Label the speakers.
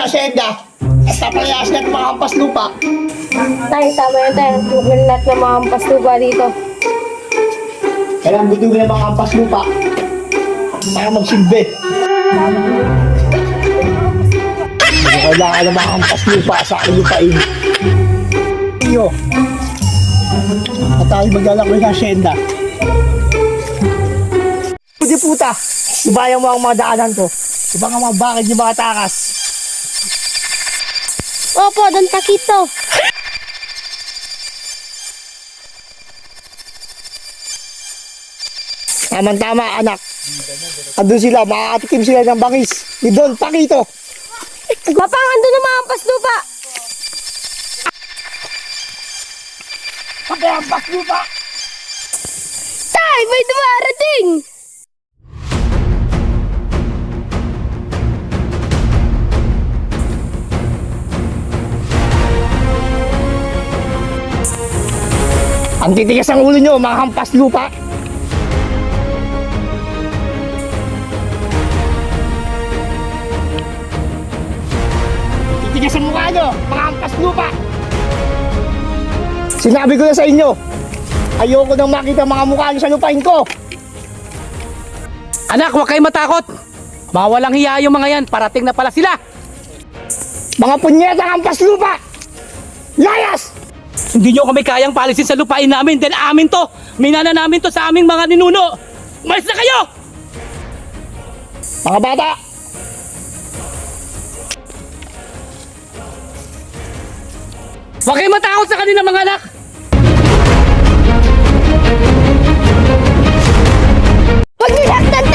Speaker 1: asyenda at napalayas na mga hampas lupa.
Speaker 2: Tay, tama yan tayo. Huwag lahat ng mga hampas lupa dito.
Speaker 1: Kailangan budugin ng mga hampas lupa para magsilbi. Kailangan ng mga hampas lupa sa aking lupain. Iyo. At tayo maglalakbay sa asyenda. Pwede puta, ibayang mo ang mga daanan ko. Iba nga mga bakit yung mga takas.
Speaker 2: Opo, Don Taquito.
Speaker 1: Tama-tama anak. Andun sila, makakatikim sila ng bangis ni Don Taquito.
Speaker 2: Papang, andun na mga hampas lupa.
Speaker 1: Pati hampas lupa.
Speaker 2: Tay, may dumarating.
Speaker 1: Ang titigas ang ulo nyo, mga hampas lupa. Titigas ang mukha nyo, mga hampas lupa. Sinabi ko na sa inyo, ayoko nang makita mga mukha nyo sa lupain ko.
Speaker 3: Anak, huwag kayo matakot. Mga walang hiya yung mga yan. Parating na pala sila.
Speaker 1: Mga punyetang hampas lupa. Layas!
Speaker 3: Hindi nyo kami kayang palisin sa lupain namin. Then amin to. Minana namin to sa aming mga ninuno. Umalis na kayo!
Speaker 1: Mga bata,
Speaker 3: Huwag kayo matakot sa kanila mga anak.
Speaker 2: Huwag niyo saktan